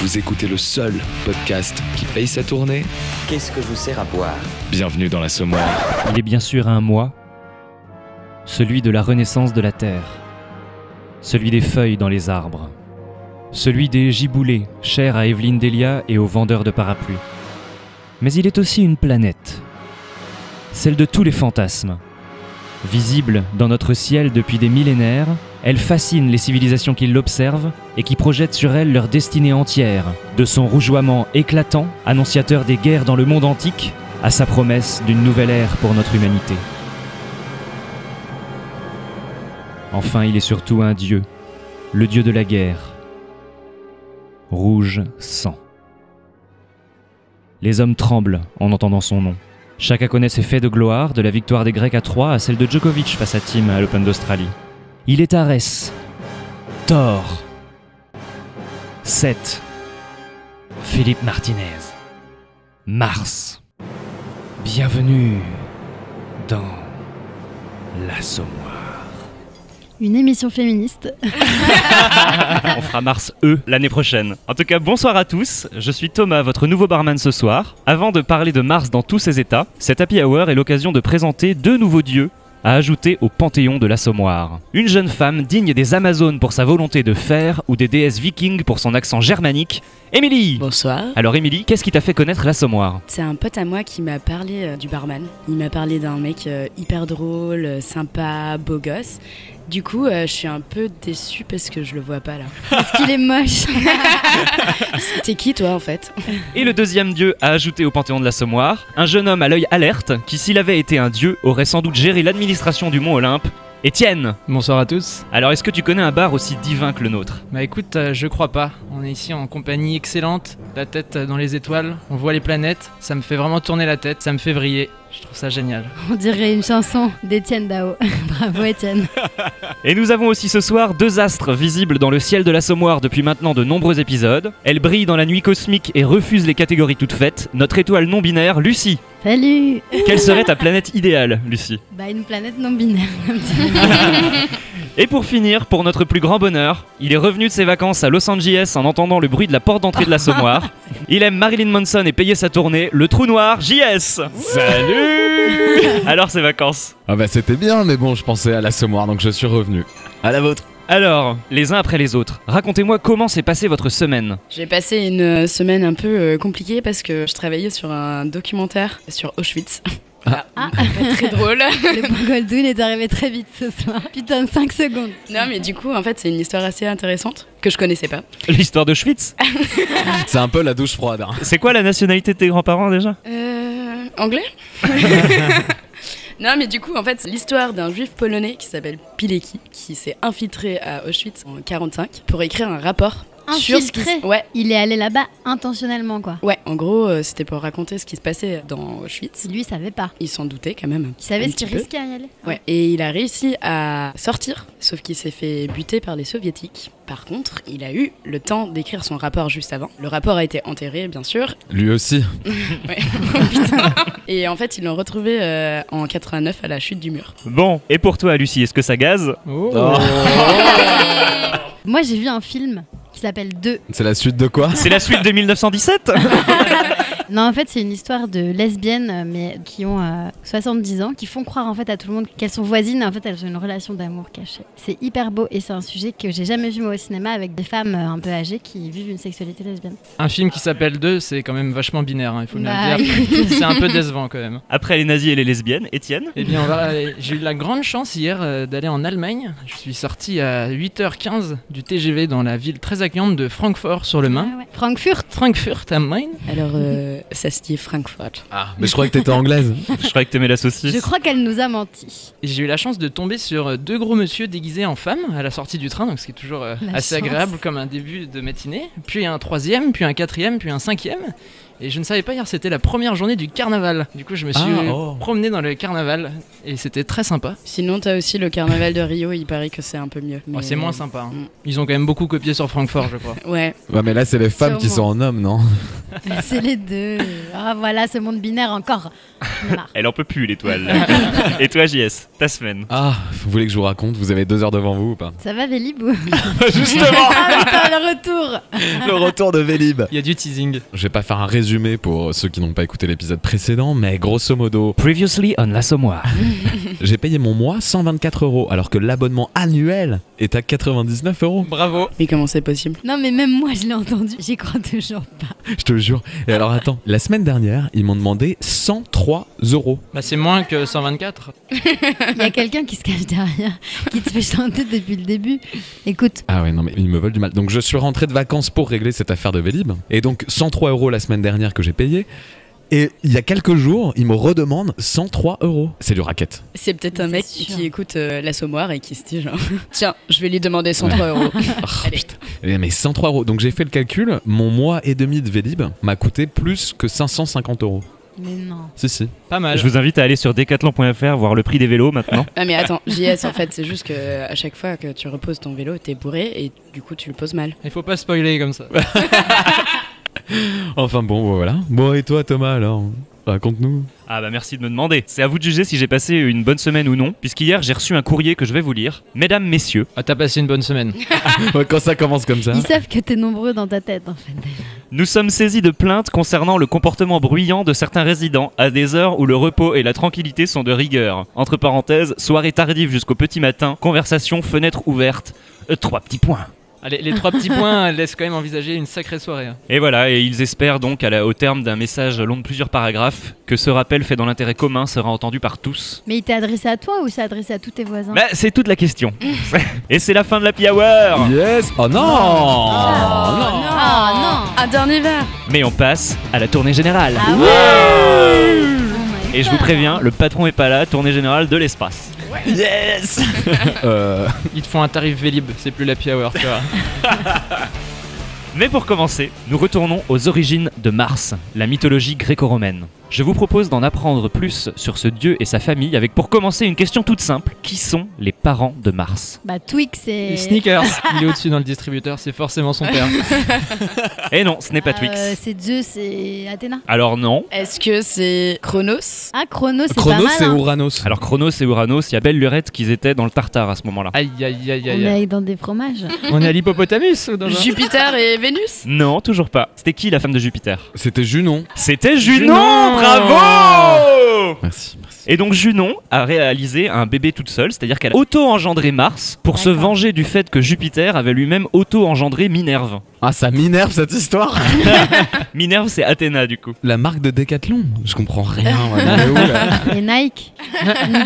Vous écoutez le seul podcast qui paye sa tournée. Qu'est-ce que vous sert à boire? Bienvenue dans l'Assommoir. Il est bien sûr un mois, celui de la renaissance de la terre, celui des feuilles dans les arbres, celui des giboulées, chers à Evelyne Delia et aux vendeurs de parapluies. Mais il est aussi une planète, celle de tous les fantasmes. Visible dans notre ciel depuis des millénaires, elle fascine les civilisations qui l'observent et qui projettent sur elle leur destinée entière, de son rougeoiement éclatant, annonciateur des guerres dans le monde antique, à sa promesse d'une nouvelle ère pour notre humanité. Enfin, il est surtout un dieu, le dieu de la guerre. Rouge sang. Les hommes tremblent en entendant son nom. Chacun connaît ses faits de gloire, de la victoire des Grecs à Troie à celle de Djokovic face à Thiem à l'Open d'Australie. Il est Arès, Thor, Seth, Philippe Martinez, Mars. Bienvenue dans l'Assommoir. Une émission féministe. On fera Mars E l'année prochaine. En tout cas, bonsoir à tous. Je suis Thomas, votre nouveau barman ce soir. Avant de parler de Mars dans tous ses états, cet happy hour est l'occasion de présenter deux nouveaux dieux à ajouter au panthéon de l'Assommoir. Une jeune femme digne des Amazones pour sa volonté de faire ou des déesses vikings pour son accent germanique, Émilie. Bonsoir. Alors Émilie, qu'est-ce qui t'a fait connaître l'Assommoir? C'est un pote à moi qui m'a parlé du barman. Il m'a parlé d'un mec hyper drôle, sympa, beau gosse. Du coup, je suis un peu déçue parce que je le vois pas là. Parce qu'il est moche. T'es qui toi en fait? Et le deuxième dieu à ajouter au panthéon de l'Assommoir, un jeune homme à l'œil alerte qui, s'il avait été un dieu, aurait sans doute géré l'administration du mont Olympe. Étienne. Bonsoir à tous. Alors est-ce que tu connais un bar aussi divin que le nôtre? Bah écoute, je crois pas. On est ici en compagnie excellente, la tête dans les étoiles, on voit les planètes, ça me fait vraiment tourner la tête, ça me fait vriller. Je trouve ça génial. On dirait une chanson d'Étienne Dao. Bravo Étienne. Et nous avons aussi ce soir deux astres visibles dans le ciel de l'Assommoir depuis maintenant de nombreux épisodes. Elle brille dans la nuit cosmique et refuse les catégories toutes faites. Notre étoile non binaire, Lucie. Salut. Quelle serait ta planète idéale, Lucie? Bah une planète non binaire. Et pour finir, pour notre plus grand bonheur, il est revenu de ses vacances à Los Angeles en entendant le bruit de la porte d'entrée de l'Assommoir. Il aime Marilyn Manson et payer sa tournée, le trou noir, JS. Salut. Alors ces vacances? Ah bah c'était bien, mais bon, je pensais à l'Assommoir, donc je suis revenu. À la vôtre. Alors, les uns après les autres, racontez-moi comment s'est passée votre semaine. J'ai passé une semaine un peu compliquée parce que je travaillais sur un documentaire sur Auschwitz. Pas très drôle. Le bon Goldoun est arrivé très vite ce soir. Putain, 5 secondes. Non mais du coup en fait c'est une histoire assez intéressante que je connaissais pas. L'histoire d'Auschwitz? C'est un peu la douche froide. Hein. C'est quoi la nationalité de tes grands-parents déjà? Anglais. Non mais du coup en fait c'est l'histoire d'un juif polonais qui s'appelle Pilecki qui s'est infiltré à Auschwitz en 1945 pour écrire un rapport sur ce qui... Ouais. Il est allé là-bas intentionnellement quoi. Ouais, en gros c'était pour raconter ce qui se passait dans Auschwitz. Lui il savait pas. Il s'en doutait quand même. Il savait ce qu'il risquait à y aller. Ouais, et il a réussi à sortir, sauf qu'il s'est fait buter par les soviétiques. Par contre, il a eu le temps d'écrire son rapport juste avant. Le rapport a été enterré, bien sûr. Lui aussi. Ouais. Putain. Et en fait, ils l'ont retrouvé en 89 à la chute du mur. Bon, et pour toi, Lucie, est-ce que ça gaze? Moi j'ai vu un film qui s'appelle 2. C'est la suite de quoi? C'est la suite de 1917. Non, en fait, c'est une histoire de lesbiennes, mais qui ont 70 ans, qui font croire en fait à tout le monde qu'elles sont voisines, et en fait, elles ont une relation d'amour cachée. C'est hyper beau et c'est un sujet que j'ai jamais vu moi au cinéma avec des femmes un peu âgées qui vivent une sexualité lesbienne. Un film qui s'appelle 2, c'est quand même vachement binaire, hein, il faut bien le dire. Écoute. C'est un peu décevant quand même. Après les nazis et les lesbiennes, Étienne? Eh bien, j'ai eu la grande chance hier d'aller en Allemagne. Je suis sorti à 8h15 du TGV dans la ville très accueillante de Francfort sur le Main. Ah ouais. Frankfurt am Main. Alors, ça se dit Frankfurt. Ah, mais je croyais que t'étais anglaise. Je croyais que t'aimais la saucisse. Je crois qu'elle nous a menti. Et j'ai eu la chance de tomber sur deux gros monsieur déguisés en femmes à la sortie du train, donc ce qui est toujours assez chance. agréable comme un début de matinée. Puis un troisième, puis un quatrième, puis un cinquième. Et je ne savais pas, hier c'était la première journée du carnaval. Du coup je me suis promené dans le carnaval et c'était très sympa. Sinon t'as aussi le carnaval de Rio, il paraît que c'est un peu mieux. Mais... Oh, c'est moins sympa. Hein. Ils ont quand même beaucoup copié sur Francfort, je crois. Ouais. Ouais, mais là c'est les femmes qui sont en hommes, non? C'est les deux. Ah voilà, ce monde binaire encore. Elle en peut plus, l'étoile. Et toi, JS? Ta semaine. Ah, vous voulez que je vous raconte? Vous avez 2 heures devant vous ou pas? Ça va Vélib ou... Justement. Ah putain, le retour. Le retour de Vélib. Il y a du teasing. Je vais pas faire un résumé pour ceux qui n'ont pas écouté l'épisode précédent, mais grosso modo, Previously on l'Assommoir. j'ai payé mon mois 124 €, alors que l'abonnement annuel est à 99 €. Bravo. Mais comment c'est possible? Non mais même moi je l'ai entendu, j'y crois toujours pas. Je te le jure. Et alors attends, la semaine dernière, ils m'ont demandé 103 €. Bah c'est moins que 124. Il y a quelqu'un qui se cache derrière, qui te fait chanter depuis le début. Écoute, Ah ouais, non mais ils me veulent du mal. Donc je suis rentré de vacances pour régler cette affaire de Vélib. Et donc 103 € la semaine dernière que j'ai payé. Et il y a quelques jours, ils me redemandent 103 €. C'est du racket. C'est peut-être un C'est mec sûr. qui écoute l'Assommoir et qui se dit genre tiens, je vais lui demander 103 €. Allez. Mais 103 €. Donc j'ai fait le calcul, mon mois et demi de Vélib m'a coûté plus que 550 €. mais non. Si. Pas mal. Je vous invite à aller sur decathlon.fr voir le prix des vélos maintenant. Ah mais attends, JS en fait, c'est juste que à chaque fois que tu reposes ton vélo, t'es bourré et du coup tu le poses mal. Il faut pas spoiler comme ça. Enfin bon, voilà. Bon, et toi Thomas alors? Raconte-nous. Ah bah merci de me demander. C'est à vous de juger si j'ai passé une bonne semaine ou non, puisqu'hier j'ai reçu un courrier que je vais vous lire. Mesdames, messieurs, Ah, t'as passé une bonne semaine. Ouais, quand ça commence comme ça. Ils savent que t'es nombreux dans ta tête en fait. nous sommes saisis de plaintes concernant le comportement bruyant de certains résidents à des heures où le repos et la tranquillité sont de rigueur. Entre parenthèses, soirée tardive jusqu'au petit matin, conversation, fenêtre ouverte. 3 petits points. Allez, les 3 petits points laissent quand même envisager une sacrée soirée. Hein. Et voilà, et ils espèrent donc, au terme d'un message long de plusieurs paragraphes, que ce rappel fait dans l'intérêt commun sera entendu par tous. Mais il t'est adressé à toi ou c'est adressé à tous tes voisins? Bah, c'est toute la question. Et c'est la fin de l'Happy Hour. Yes. Oh non. Ah non. Un dernier verre. Mais on passe à la tournée générale. Ah ouais. Oh my Et je vous God. préviens, le patron est pas là, tournée générale de l'espace. Yes. Ils te font un tarif Vélib, c'est plus l'happy hour, tu vois. Mais pour commencer, nous retournons aux origines de Mars, la mythologie gréco-romaine. Je vous propose d'en apprendre plus sur ce dieu et sa famille avec pour commencer une question toute simple. Qui sont les parents de Mars? Bah Twix et... Les Sneakers, il est au-dessus dans le distributeur, c'est forcément son père. Eh non, ce n'est pas Twix. C'est Zeus et Athéna. Alors non. Est-ce que c'est Chronos? Ah Chronos c'est pas Chronos mal. et hein. Uranus. Alors Chronos et Uranus, il y a belle lurette qu'ils étaient dans le Tartare à ce moment-là. Aïe, aïe, aïe, On aïe, aïe. est dans des fromages. On est à l'hippopotamus ou dans un... Jupiter et Vénus? Non, toujours pas. C'était qui la femme de Jupiter? C'était Junon. C'était Junon. Junon. Bravo. Merci. Et donc Junon a réalisé un bébé toute seule, c'est-à-dire qu'elle a auto-engendré Mars pour se D'accord. venger du fait que Jupiter avait lui-même auto-engendré Minerve. Ah, ça m'énerve cette histoire. Minerve, c'est Athéna du coup. La marque de Decathlon. Je comprends rien. moi. On est où, là? Et Nike.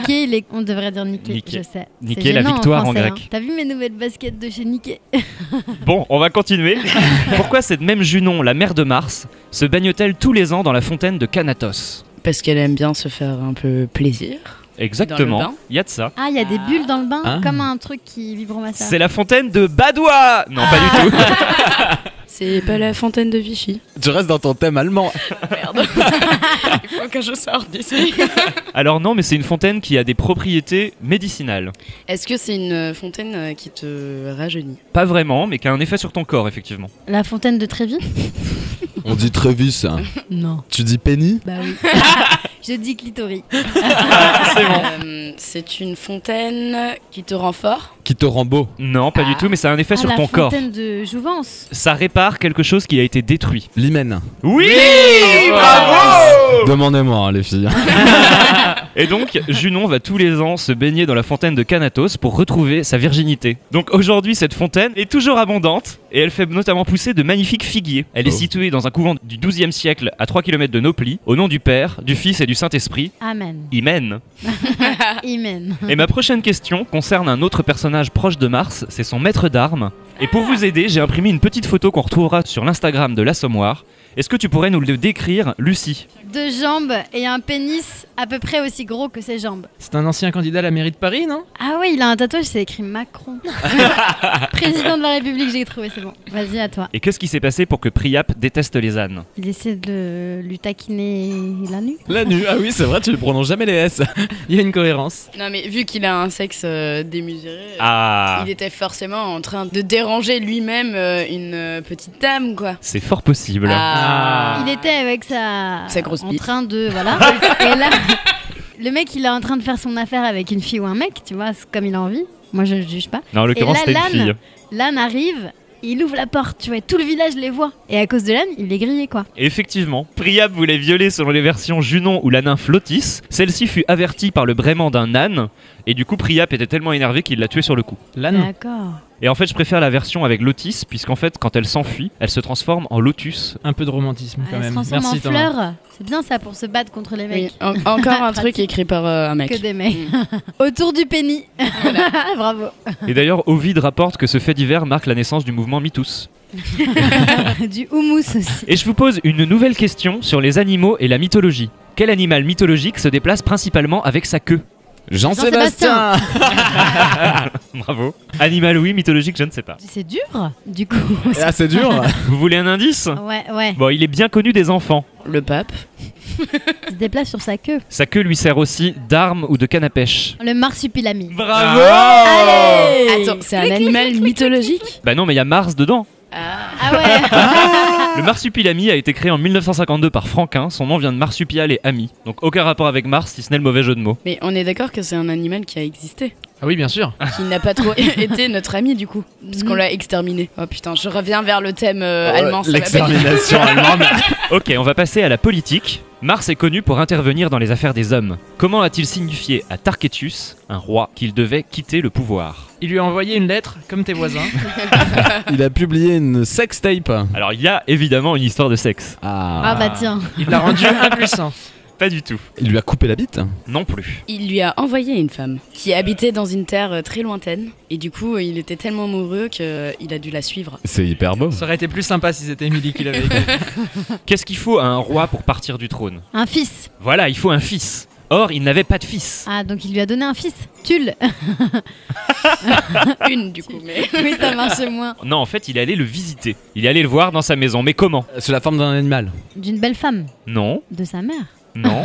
Nike, on devrait dire Nike, Nike. je sais. Nike, C'est la gênant victoire en français, grec. hein. T'as vu mes nouvelles baskets de chez Nike? Bon, on va continuer. Pourquoi cette même Junon, la mère de Mars, se baigne-t-elle tous les ans dans la fontaine de Canatos? Parce qu'elle aime bien se faire un peu plaisir. Dans le Exactement, bain. il y a de ça. Ah, il y a des bulles dans le bain, Ah. comme un truc qui vibromassage. C'est la fontaine de Badois. Non, pas du tout. C'est pas la fontaine de Vichy. Tu restes dans ton thème allemand. Merde. Il faut que je sorte d'ici. Alors non, mais c'est une fontaine qui a des propriétés médicinales. Est-ce que c'est une fontaine qui te rajeunit? Pas vraiment, mais qui a un effet sur ton corps, effectivement. La fontaine de Trévis? On dit Trevis. Non. Tu dis Penny? Bah oui. Je dis clitoris. C'est bon. C'est une fontaine qui te rend fort? Qui te rend beau. Non, pas du tout, mais ça a un effet sur la ton corps. fontaine de Jouvence. Ça répare quelque chose qui a été détruit. L'hymen. Oui, bravo. Demandez-moi, hein, les filles. Et donc, Junon va tous les ans se baigner dans la fontaine de Canatos pour retrouver sa virginité. Donc aujourd'hui, cette fontaine est toujours abondante et elle fait notamment pousser de magnifiques figuiers. Elle est Oh. située dans un couvent du XIIe siècle à 3 km de Nauplie, au nom du Père, du Fils et du Saint-Esprit. Amen. Imen. Amen. Et ma prochaine question concerne un autre personnage proche de Mars, c'est son maître d'armes. Et pour vous aider, j'ai imprimé une petite photo qu'on retrouvera sur l'Instagram de l'Assommoir. Est-ce que tu pourrais nous le décrire, Lucie? 2 jambes et un pénis à peu près aussi gros que ses jambes. C'est un ancien candidat à la mairie de Paris, non? Ah ouais, il a un tatouage, c'est écrit Macron. Président de la République, j'ai trouvé, c'est bon. Vas-y, à toi. Et qu'est-ce qui s'est passé pour que Priap déteste les ânes? Il essaie de lui taquiner la nuque. La nuit. Ah oui, c'est vrai, tu ne prononces jamais les S. Il y a une cohérence. Non mais vu qu'il a un sexe démesuré, Ah, il était forcément en train de déranger lui-même une petite dame quoi. c'est fort possible. Ah. Il était avec sa Sa grosse en bite. train de voilà. Et là, le mec, il est en train de faire son affaire avec une fille ou un mec, tu vois, c'est comme il a envie. Moi, je ne juge pas. Non, en l'occurrence, Et là, c'était une fille. L'âne arrive, il ouvre la porte, tu vois, tout le village les voit. Et à cause de l'âne, il est grillé, quoi. Effectivement, Priap voulait violer selon les versions Junon ou la nymphe Lotis. Celle-ci fut avertie par le braiement d'un âne, et du coup Priap était tellement énervé qu'il l'a tué sur le coup. L'âne. D'accord. Et en fait, je préfère la version avec Lotis, puisqu'en fait, quand elle s'enfuit, elle se transforme en lotus. Un peu de romantisme quand Elle se même. transforme Merci en Thomas. fleur. C'est bien ça pour se battre contre les mecs. Oui, encore un truc écrit par un mec. Que des mecs. Autour du penny. Bravo. Et d'ailleurs, Ovid rapporte que ce fait divers marque la naissance du mouvement MeToo. Du houmous aussi. Et je vous pose une nouvelle question sur les animaux et la mythologie. Quel animal mythologique se déplace principalement avec sa queue? Jean-Sébastien. Bravo. Animal oui, mythologique je ne sais pas. C'est dur, du coup. Ah, c'est dur. Vous voulez un indice? Ouais. Bon, il est bien connu des enfants. Le pape. Il se déplace sur sa queue. Sa queue lui sert aussi d'arme ou de canne à pêche. Le marsupilami. Bravo. Allez. Attends, c'est un animal mythologique? Bah non, mais il y a Mars dedans. Ah ouais. Le marsupilami a été créé en 1952 par Franquin. Son nom vient de marsupial et ami. Donc aucun rapport avec Mars, si ce n'est le mauvais jeu de mots. Mais on est d'accord que c'est un animal qui a existé. Ah oui, bien sûr. Qui n'a pas trop été notre ami du coup. Parce qu'on l'a exterminé. Oh putain, je reviens vers le thème allemand. Ça va pas du tout. L'extermination allemande. Ok, on va passer à la politique. Mars est connu pour intervenir dans les affaires des hommes. Comment a-t-il signifié à Tarquetius, un roi, qu'il devait quitter le pouvoir? Il lui a envoyé une lettre, comme tes voisins. Il a publié une sextape. Alors il y a évidemment une histoire de sexe. Ah bah tiens. Il l'a rendu impuissant. Pas du tout. Il lui a coupé la bite. Non plus. Il lui a envoyé une femme qui habitait dans une terre très lointaine. Et du coup, il était tellement amoureux qu'il a dû la suivre. C'est hyper beau. Ça aurait été plus sympa si c'était Émilie qui l'avait écrit. Qu'est-ce qu'il faut à un roi pour partir du trône? Un fils. Voilà, il faut un fils. Or, il n'avait pas de fils. Ah, donc il lui a donné un fils. Tulle. Une du coup, mais. Oui, ça marche moins. Non, en fait, il allait le visiter. Il allait le voir dans sa maison. Mais comment? Sous la forme d'un animal. D'une belle femme. Non, De sa mère. non.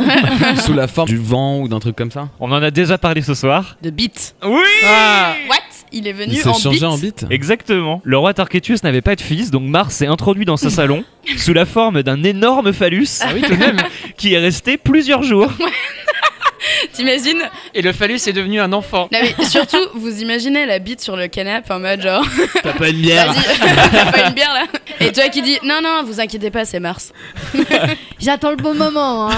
Sous la forme du vent ou d'un truc comme ça. On en a déjà parlé ce soir. De bite. Oui. What? Il est venu Il s'est en changé bite. en bite. Exactement. Le roi Tarquetius n'avait pas de fils, donc Mars s'est introduit dans ce salon sous la forme d'un énorme phallus Ah oui, tout de même. qui est resté plusieurs jours. T'imagines? Et le phallus est devenu un enfant. Non mais surtout, vous imaginez la bite sur le canapé en mode genre. T'as pas une bière. Vas-y, t'as pas une bière là? Et toi qui dis non, non, vous inquiétez pas, c'est Mars. J'attends le bon moment. Hein.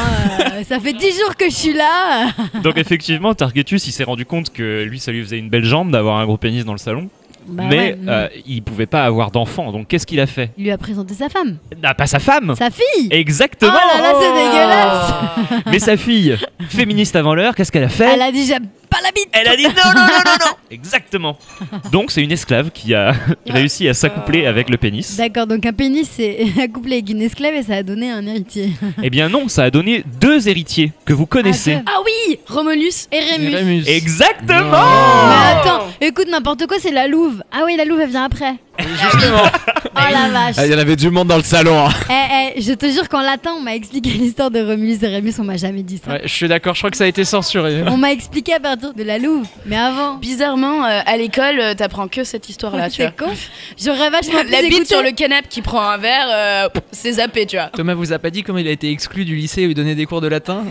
Ça fait 10 jours que je suis là. Donc effectivement, Tarquetius, il s'est rendu compte que lui, ça lui faisait une belle jambe d'avoir un gros pénis dans le salon. Bah mais ouais. il pouvait pas avoir d'enfant. Donc qu'est-ce qu'il a fait? Il lui a présenté sa femme. Ah, pas sa femme. Sa fille. Exactement. Oh là là, c'est dégueulasse. Mais sa fille, féministe avant l'heure, qu'est-ce qu'elle a fait? Elle a dit j'aime pas la bite. Elle a dit non, non, non, non, non. Exactement. Donc c'est une esclave qui a réussi à s'accoupler avec le pénis. D'accord, donc un pénis c'est accouplé avec une esclave et ça a donné un héritier. Eh bien non, ça a donné 2 héritiers que vous connaissez. Ah, Ah oui, Romulus et Rémus. Rémus. Exactement. Mais attends, écoute n'importe quoi, c'est la louve. Ah oui, la louve elle vient après. Justement. Oh la vache. Ah, il y en avait du monde dans le salon. Hein. Je te jure qu'en latin on m'a expliqué l'histoire de Romulus et Rémus, on m'a jamais dit ça. Ouais, je suis d'accord, je crois que ça a été censuré. On m'a expliqué à partir de la louve, mais avant. Bizarrement, à l'école, t'apprends que cette histoire-là, tu vois. C'est con. J'aurais vachement plus La bite écouté. sur le canapé qui prend un verre, c'est zappé, tu vois. Thomas vous a pas dit comment il a été exclu du lycée où il donnait des cours de latin?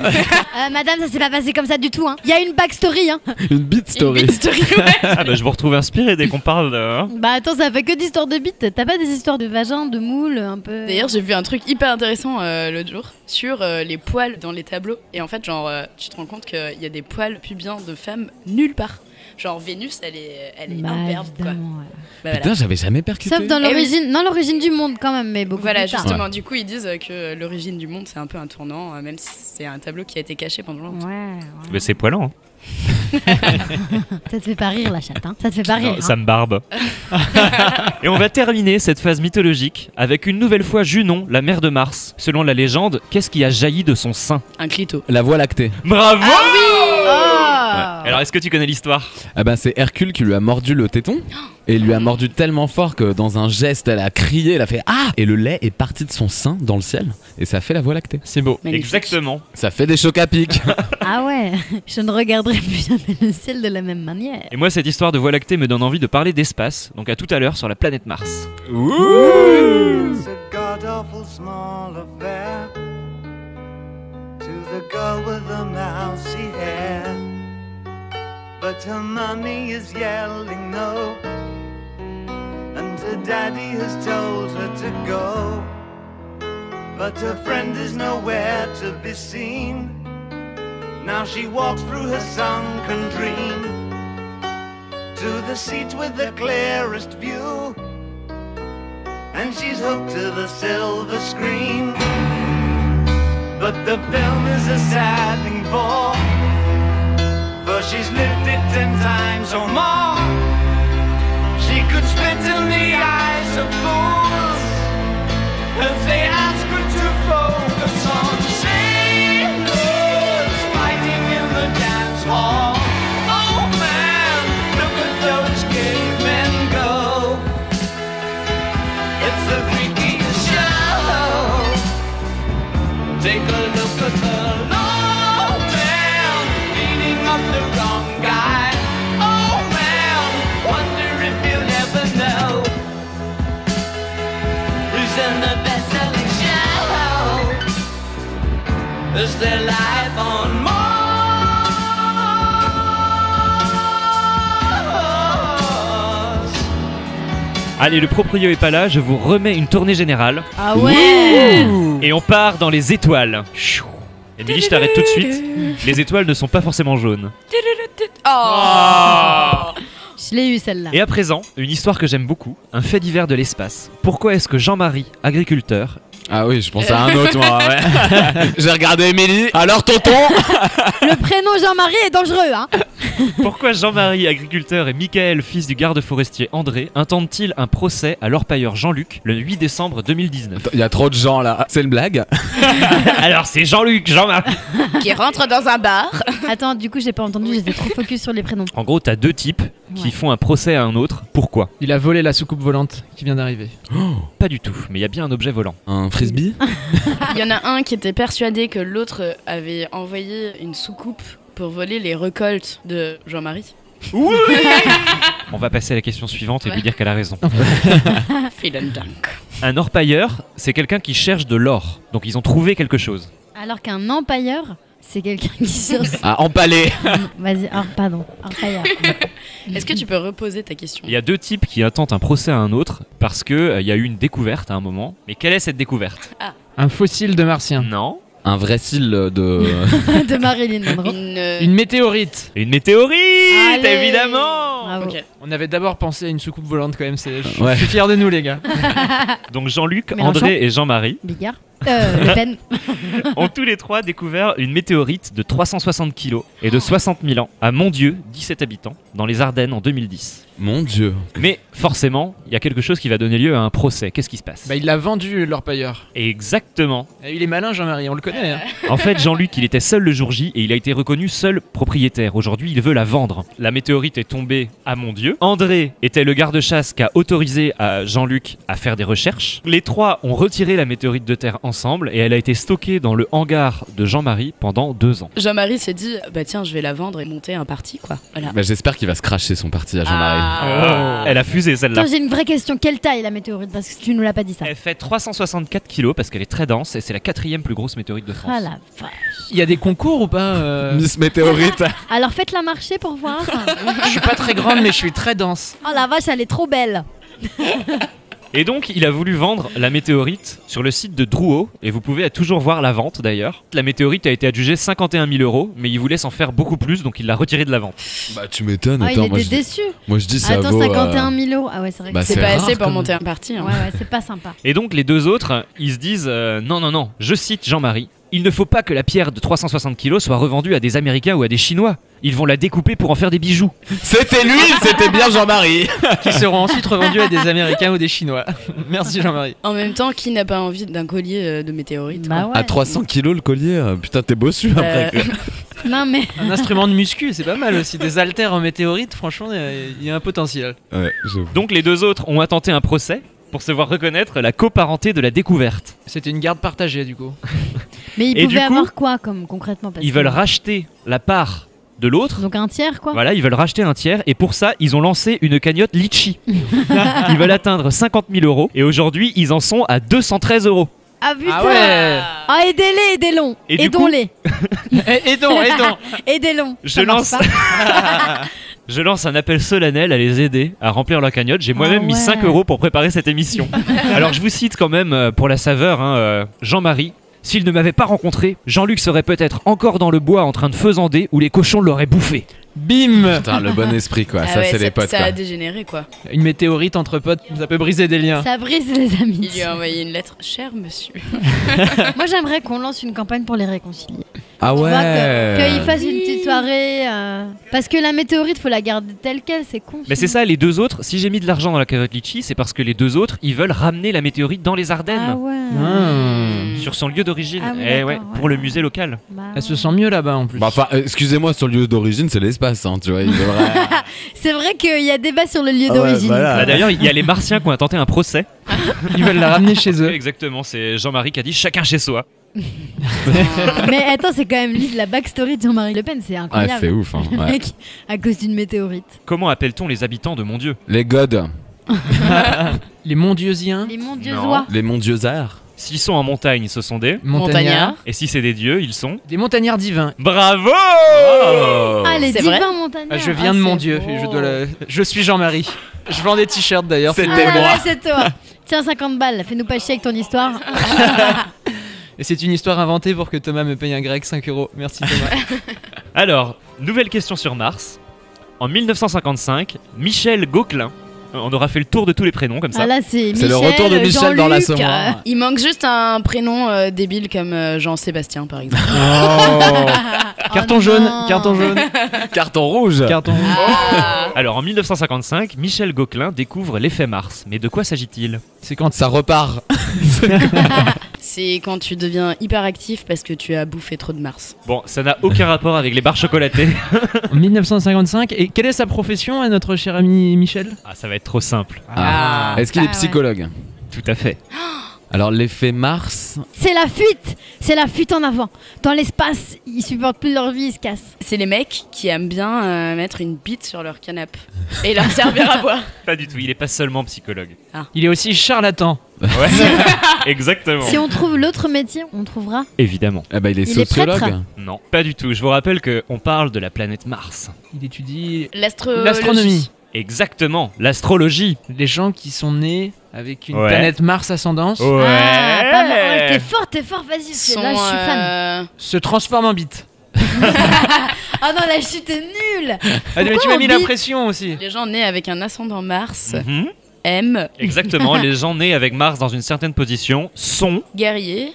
Madame, ça s'est pas passé comme ça du tout. Hein. Il y a une backstory. Hein. Une bite story. Une bite story, ouais. Ah bah je vous retrouve inspiré dès qu'on parle de... Bah attends, ça fait que d'histoires de bites. T'as pas des histoires de vagin, de moule, un peu. D'ailleurs, j'ai vu un truc hyper intéressant l'autre jour sur les poils dans les tableaux. Et en fait, genre, tu te rends compte qu'il y a des poils pubiens de femmes nulle part. Genre, Vénus, elle est Bah, imberbe, quoi. évidemment, ouais. Bah, Putain, voilà. j'avais jamais percuté. Sauf dans Eh oui. l'origine, non l'origine du monde quand même, mais beaucoup Voilà, plus tard. justement, du coup, ils disent que l'origine du monde, c'est un peu un tournant, même si c'est un tableau qui a été caché pendant longtemps. Ouais. Mais c'est poilant. Hein. Ça te fait pas rire la chatte, hein. Ça te fait pas rire. Non, ça me barbe. Et on va terminer cette phase mythologique avec une nouvelle fois Junon, la mère de Mars. Selon la légende, qu'est-ce qui a jailli de son sein? Un clito. La voie lactée. Bravo. Oh Alors est-ce que tu connais l'histoire? Ah ben c'est Hercule qui lui a mordu le téton. Et il lui a mordu tellement fort que dans un geste, elle a crié, elle a fait ah. Et le lait est parti de son sein dans le ciel. Et ça fait la voie lactée. C'est beau. Magnifique. Exactement. Ça fait des chocs à pic. Ah ouais, je ne regarderai plus jamais le ciel de la même manière. Et moi cette histoire de voie lactée me donne envie de parler d'espace. Donc à tout à l'heure sur la planète Mars. It's a god-awful small affair to the girl with the mousy hair. But her mummy is yelling no, and her daddy has told her to go. But her friend is nowhere to be seen. Now she walks through her sunken dream to the seat with the clearest view, and she's hooked to the silver screen. But the film is a sad thing for she's lived it 10 times or more. She could spit in the eyes of fools if they ask her to focus on sailors fighting in the dance hall. Oh man, look at those cavemen go. It's the freakiest show. Take a look at the low man beating up the wrong guy. Oh man, wonder if you'll ever know who's in the best-selling show. Is their life on Mars? Allez, le proprio est pas là, je vous remets une tournée générale. Ah ouais. Et on part dans les étoiles. Émilie, je t'arrête tout de suite. Les étoiles ne sont pas forcément jaunes. Je l'ai eu celle-là. Et à présent, une histoire que j'aime beaucoup, un fait divers de l'espace. Pourquoi est-ce que Jean-Marie, agriculteur... Ah oui, je pense à un autre, moi, ouais. J'ai regardé Émilie. Alors, tonton. Le prénom Jean-Marie est dangereux, hein. Pourquoi Jean-Marie, agriculteur, et Michael, fils du garde forestier André, intentent-ils un procès à leur payeur Jean-Luc le 8 décembre 2019? Il y a trop de gens là. C'est une blague? Alors c'est Jean-Luc, Jean-Marie Qui rentre dans un bar. Attends, du coup, j'ai pas entendu, j'étais trop focus sur les prénoms. En gros, t'as deux types qui font un procès à un autre. Pourquoi? Il a volé la soucoupe volante qui vient d'arriver. Pas du tout, mais il y a bien un objet volant. Un frisbee? Il y en a un qui était persuadé que l'autre avait envoyé une soucoupe pour voler les récoltes de Jean-Marie. Oui. On va passer à la question suivante et lui dire qu'elle a raison. Vielen Dank. Un orpailleur, c'est quelqu'un qui cherche de l'or. Donc ils ont trouvé quelque chose. Alors qu'un empailleur, c'est quelqu'un qui cherche... Ah, empalé. Vas-y, pardon, empailleur. Est-ce que tu peux reposer ta question? Il y a deux types qui intentent un procès à un autre parce qu'il y a eu une découverte à un moment. Mais quelle est cette découverte? Un fossile de martien. Non. Un vrai cil de... De Marilyn Monroe. Une météorite. Une météorite. Allez. Évidemment. Bravo. Ok. On avait d'abord pensé à une soucoupe volante quand même. Je Ouais. suis fier de nous les gars. Donc Jean-Luc, Mélenchon. André et Jean-Marie Bigard. Le Pen. ont tous les trois découvert une météorite de 360 kg et de 60 000 ans à Mondieu, 17 habitants, dans les Ardennes en 2010. Mon Dieu. Mais forcément, il y a quelque chose qui va donner lieu à un procès. Qu'est-ce qui se passe? Bah il l'a vendu l'orpailleur. Exactement. Il est malin Jean-Marie, on le connaît. Hein. En fait, Jean-Luc, il était seul le jour J et il a été reconnu seul propriétaire. Aujourd'hui, il veut la vendre. La météorite est tombée à Mondieu. André était le garde-chasse qui a autorisé à Jean-Luc à faire des recherches. Les trois ont retiré la météorite de terre ensemble et elle a été stockée dans le hangar de Jean-Marie pendant 2 ans. Jean-Marie s'est dit, bah tiens, je vais la vendre et monter un parti, quoi. Voilà. Bah, j'espère qu'il va se cracher son parti à Jean-Marie. Elle a fusé celle-là. Attends, j'ai une vraie question. Quelle taille la météorite? Parce que tu nous l'as pas dit ça. Elle fait 364 kilos parce qu'elle est très dense et c'est la 4e plus grosse météorite de France. Ah la vache. Il y a des concours ou pas Miss Météorite. Alors faites-la marcher pour voir. Je suis pas très grande mais je suis très dense. Oh la vache, elle est trop belle. Et donc, il a voulu vendre la météorite sur le site de Drouot, et vous pouvez toujours voir la vente d'ailleurs. La météorite a été adjugée 51 000 €, mais il voulait s'en faire beaucoup plus, donc il l'a retirée de la vente. Bah tu m'étonnes. Ah, il Attends, était déçu. moi je dis ça Attends, vaut... 51 000 €. Ah ouais, c'est vrai que Bah, C'est c'est pas rare, assez pour quand monter un parti. Hein. Ouais, c'est pas sympa. Et donc, les deux autres, ils se disent non, je cite Jean-Marie, il ne faut pas que la pierre de 360 kilos soit revendue à des Américains ou à des Chinois. Ils vont la découper pour en faire des bijoux. C'était lui, c'était bien Jean-Marie. Qui seront ensuite revendus à des Américains ou des Chinois. Merci Jean-Marie. En même temps, qui n'a pas envie d'un collier de météorite? Bah quoi. ouais. À 300 kilos le collier, putain t'es bossu après. Non mais. Un instrument de muscu, c'est pas mal aussi. Des haltères en météorite, franchement, il y a un potentiel. Ouais, j'avoue. Donc, les deux autres ont intenté un procès pour se voir reconnaître la coparenté de la découverte. C'était une garde partagée du coup. Mais ils Et pouvaient du coup, avoir quoi comme concrètement parce Ils que- veulent racheter la part de l'autre. Donc un tiers quoi. Voilà, ils veulent racheter un tiers et pour ça, ils ont lancé une cagnotte Litchi. Ils veulent atteindre 50 000 € et aujourd'hui, ils en sont à 213 €. Ah Ah putain. Ah ouais. Ah, aidez-les, aidez-les. Et du Aidons-les. Aidons. Aidez-les. Je lance... Je lance un appel solennel à les aider à remplir leur cagnotte. J'ai moi-même mis 5 € pour préparer cette émission. Alors je vous cite quand même pour la saveur, Jean-Marie. S'il ne m'avait pas rencontré, Jean-Luc serait peut-être encore dans le bois en train de faisander où les cochons l'auraient bouffé. Bim. Putain, le bon esprit quoi, ça c'est les potes Ça quoi. a dégénéré quoi. Une météorite entre potes, ça peut briser des liens. Ça brise les Il amis. lui a envoyé une lettre. Cher monsieur. Moi, j'aimerais qu'on lance une campagne pour les réconcilier. Ah Tu vois, ouais. qu'ils fassent une petite soirée. Parce que la météorite, faut la garder telle quelle, c'est con. Mais c'est ça, les deux autres, si j'ai mis de l'argent dans la cagnotte Litchi, c'est parce que les deux autres, ils veulent ramener la météorite dans les Ardennes. Ah ouais. Sur son lieu d'origine. Ah oui, Eh d'accord, ouais, ouais. pour le musée local. Bah, Elle se sent mieux là-bas en plus. Bah, enfin, excusez-moi, sur le lieu d'origine, c'est l'espace, hein, tu vois. Il devrait... c'est vrai qu'il y a débat sur le lieu Ah ouais, d'origine. voilà. Bah, d'ailleurs, il y a les Martiens qui ont intenté un procès. Ils veulent la ramener chez eux. Exactement, c'est Jean-Marie qui a dit chacun chez soi. Mais attends, c'est quand même la backstory de Jean-Marie Le Pen, c'est Ah, incroyable. c'est ouf. Hein, Le ouais. mec, à cause d'une météorite. Comment appelle-t-on les habitants de Mon Dieu? Les gods, Les Mondieusiens. Les Montdieusois. les mondieusaires. S'ils sont en montagne, ce sont des... Montagnard. Et si c'est des dieux, ils sont... Des montagnards divins. Bravo. Ah, les C'est divins vrai montagnards. Ah, je viens de c'est mon Dieu. beau. Je suis Jean-Marie. Je vends des t-shirts d'ailleurs. C'était Ah, moi. ouais, c'est toi. Tiens, 50 balles, fais-nous pas chier avec ton histoire. Et c'est une histoire inventée pour que Thomas me paye un grec 5 €. Merci Thomas. Alors, nouvelle question sur Mars. En 1955, Michel Gauquelin, on aura fait le tour de tous les prénoms comme ça. Ah là, c'est C'est le Michel, retour de Michel dans la Jean-Luc, Samoa. Il manque juste un prénom débile comme Jean-Sébastien par exemple. Carton Oh jaune. non. Carton jaune. Carton rouge. Carton rouge. Ah. Alors en 1955, Michel Gauquelin découvre l'effet Mars. Mais de quoi s'agit-il? C'est quand ça repart. C'est quand tu deviens hyper actif parce que tu as bouffé trop de Mars. Bon, ça n'a aucun rapport avec les barres chocolatées. En 1955. Et quelle est sa profession à notre cher ami Michel? Ah, ça va être trop simple. Ah. Est-ce qu'il est psychologue? Tout à fait. Alors l'effet Mars. C'est la fuite en avant. Dans l'espace, ils supportent plus leur vie, ils se cassent. C'est les mecs qui aiment bien mettre une bite sur leur canapé et leur servir à boire. Pas du tout, il est pas seulement psychologue. Il est aussi charlatan. Ouais, exactement. Si on trouve l'autre métier, on trouvera. Évidemment. Eh ben il est Il est sociologue. prêtre. Non, pas du tout. Je vous rappelle qu'on parle de la planète Mars. Il étudie L'astronomie. Exactement, l'astrologie. les gens qui sont nés avec une Ouais. planète Mars ascendance Ouais. Ah, pas mal. Oh, t'es fort, vas-y. Sont, Là, je suis fan. se transforment en bite. Ah non, la chute est nulle. Ah, mais tu Pourquoi m'as on mis la bite pression aussi. Les gens nés avec un ascendant Mars Mhm. aiment Exactement, les gens nés avec Mars dans une certaine position sont... guerriers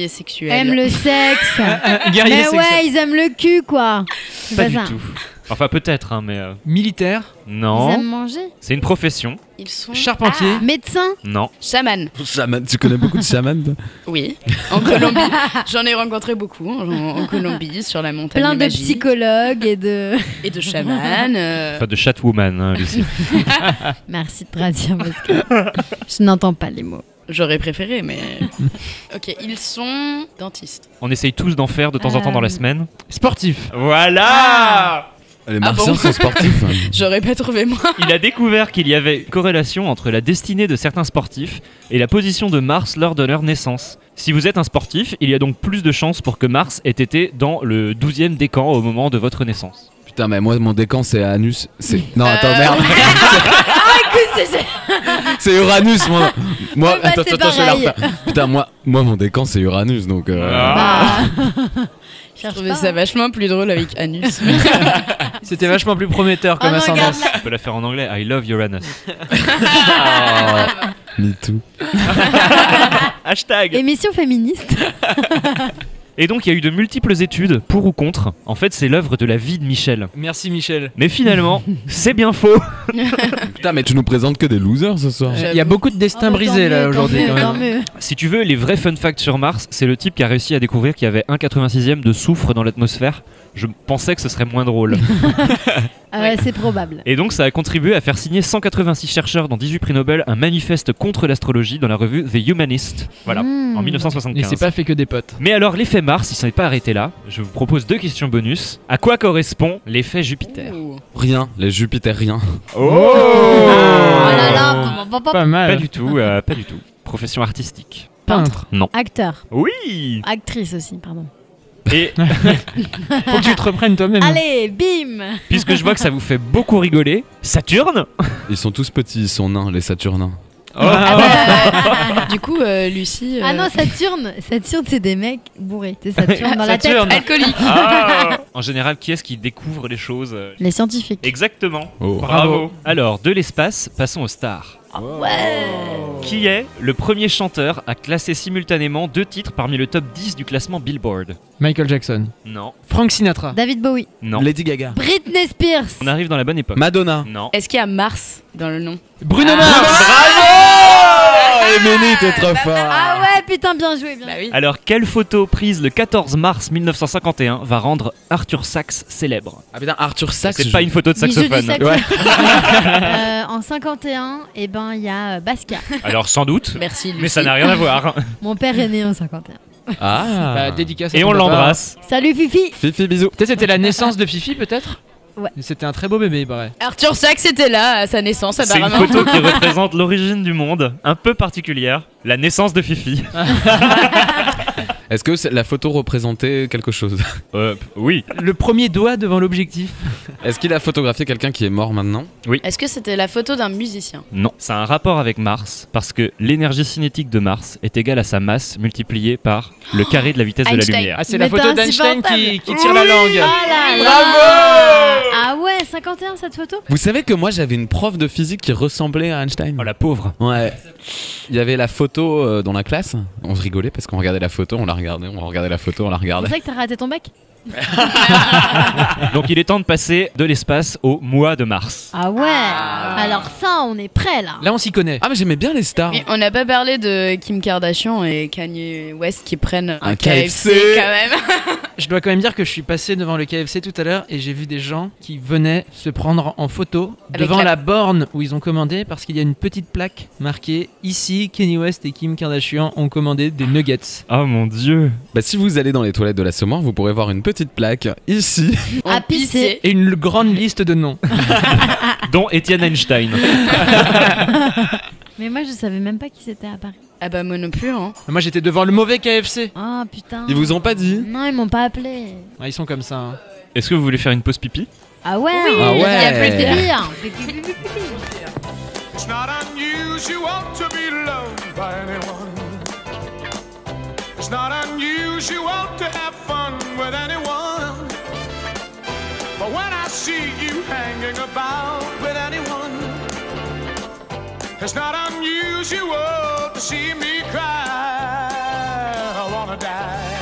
sexuels. Aiment le sexe. Guerrier Mais sexuel. ouais, ils aiment le cul, quoi. C'est Pas du ça. tout. Enfin peut-être, hein, mais... Militaire. Ils aiment Non, manger. c'est une profession. Ils sont Charpentier. Médecin. Non. chamans. Chaman. Tu connais beaucoup de chamans toi? Oui, en Colombie. J'en ai rencontré beaucoup en Colombie, sur la montagne Plein de magique. psychologues et de. Et de chamans. Enfin de Chatwoman, hein, Lucie. Merci de traduire parce que je n'entends pas les mots. J'aurais préféré, mais... Ok, ils sont dentistes. On essaye tous d'en faire de temps en temps dans la semaine. Sportif. Voilà. Les Martiens bon sont sportifs. J'aurais pas trouvé moi. Il a découvert qu'il y avait corrélation entre la destinée de certains sportifs et la position de Mars lors de leur naissance. Si vous êtes un sportif, il y a donc plus de chances pour que Mars ait été dans le 12e décan au moment de votre naissance. Putain, mais moi mon décan c'est Anus. C'est non attends merde. C'est Uranus moi. Moi Eh bah, attends c'est attends je vais la pareil. refaire. Putain moi mon décan c'est Uranus donc. Ah. Bah. Je Cherche trouvais pas. ça vachement plus drôle avec Anus. C'était vachement plus prometteur Oh comme non, ascendance. regarde On peut la faire en anglais. I love Uranus. Me too. Hashtag. Émission féministe. Et donc il y a eu de multiples études pour ou contre. En fait, c'est l'œuvre de la vie de Michel. Merci Michel. Mais finalement, c'est bien faux. Putain mais tu nous présentes que des losers ce soir. Il y a beaucoup de destins brisés là aujourd'hui quand Tant même. mieux. Si tu veux, les vrais fun facts sur Mars, c'est le type qui a réussi à découvrir qu'il y avait 1,86e de soufre dans l'atmosphère. Je pensais que ce serait moins drôle. Ah ouais, c'est probable. Et donc ça a contribué à faire signer 186 chercheurs dans 18 prix Nobel un manifeste contre l'astrologie dans la revue The Humanist. Voilà, en Et 1975. c'est pas fait que des potes. Mais alors l'effet Mars, il s'en est pas arrêté là. Je vous propose 2 questions bonus. À quoi correspond l'effet Jupiter? Ouh. Rien, les Jupitériens. Oh là là, Pas Pas mal. du tout, pas du tout. Profession artistique. Peintre. Non. Acteur. Oui. Actrice aussi, pardon. Et Faut que tu te reprennes toi-même. Allez, bim. puisque je vois que ça vous fait beaucoup rigoler, Saturne. Ils sont tous petits, ils sont nains, les Saturnins. Du coup, Lucie. Ah non, Saturne, c'est des mecs bourrés. C'est Saturne dans la tête. Saturne. Alcoolique. En général, qui est-ce qui découvre les choses Les scientifiques. Exactement. Oh. Bravo. Alors, de l'espace, passons aux stars. Qui est le premier chanteur à classer simultanément 2 titres parmi le top 10 du classement Billboard? Michael Jackson. Non. Frank Sinatra. David Bowie. Non. Lady Gaga. Britney Spears. On arrive dans la bonne époque. Madonna. Non. Est-ce qu'il y a Mars dans le nom? Bruno Ah, Mars. Émilie, t'es trop fort. Ah ouais, putain, bien joué, bien. Bah oui. Alors, quelle photo prise le 14 mars 1951 va rendre Arthur Sachs célèbre? Ah putain, Arthur Sachs. C'est pas une photo de Bisous du saxophone. saxophone. En 51, eh ben, il y a Basquiat. Alors, sans doute. Merci, Lucie. Mais ça n'a rien à voir. Mon père est né en 51. Ah. Bah, dédicace à Et ton on papa. l'embrasse. Salut Fifi. Fifi, bisous. Peut-être c'était la naissance de Fifi, peut-être. Ouais. C'était un très beau bébé, il paraît. Arthur Sachs était là à sa naissance, C'est une apparemment. photo qui représente l'origine du monde, un peu particulière, la naissance de Fifi. Est-ce que la photo représentait quelque chose? Oui. Le premier doigt devant l'objectif. Est-ce qu'il a photographié quelqu'un qui est mort maintenant? Est-ce que c'était la photo d'un musicien? Non. Ça a un rapport avec Mars, parce que l'énergie cinétique de Mars est égale à sa masse multipliée par le carré de la vitesse de la Einstein. lumière. Ah, c'est Mais la photo t'es d'Einstein insupportable. qui tire la langue. Ah là là. Bravo. Ah ouais, 51 cette photo. Vous savez que moi j'avais une prof de physique qui ressemblait à Einstein. Oh la pauvre. Ouais. Il y avait la photo dans la classe. On se rigolait parce qu'on regardait la photo, on la regardait, on regardait la photo, on la C'est regardait. vrai que t'as raté ton bec. Donc il est temps de passer de l'espace au mois de Mars. Ah ouais. Alors ça, on est prêt là. Là, on s'y connaît. Ah mais j'aimais bien les stars. Mais on n'a pas parlé de Kim Kardashian et Kanye West qui prennent Un un KFC. KFC quand même. Je dois quand même dire que je suis passé devant le KFC tout à l'heure et j'ai vu des gens qui venaient se prendre en photo Avec devant la- la borne où ils ont commandé parce qu'il y a une petite plaque marquée ici Kanye West et Kim Kardashian ont commandé des nuggets. Oh mon dieu. Bah si vous allez dans les toilettes de la Saumur, vous pourrez voir une petite plaque ici. À pisser. Et une grande liste de noms. Dont Étienne Einstein. Mais moi, je savais même pas qui c'était à Paris. Ah bah moi non plus, hein. Moi j'étais devant le mauvais KFC. Oh putain. Ils vous ont pas dit? Non, ils m'ont pas appelé. Ah, ils sont comme ça. Hein. Est-ce que vous voulez faire une pause pipi? Ah ouais. Ah Il y a ouais. plus de délire. Pipi. It's not unusual to be loved by anyone. It's not unusual to have fun with anyone. But when I see you hanging about with anyone, it's not unusual to see me cry. I wanna die.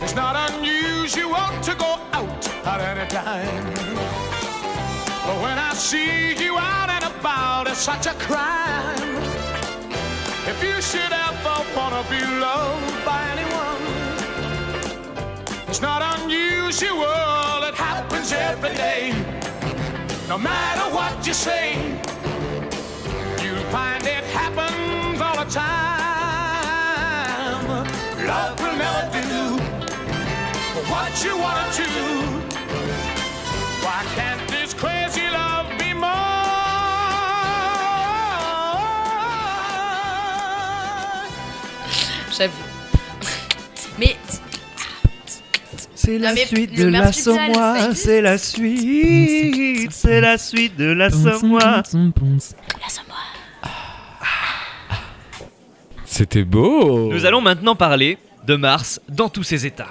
It's not unusual to go out at any time. But when I see you out and about, it's such a crime. If you should ever wanna be loved by anyone, it's not unusual, it happens every day. No matter what you say, you'll find it happens all the time. Love will never do what you wanna do. Why can't this crazy love be more? J'avoue. Mais C'est la Non, mais suite le de la marsupial, ça Samoa, existe c'est la suite, c'est la suite de la Samoa. C'était beau. Nous allons maintenant parler de Mars dans tous ses états.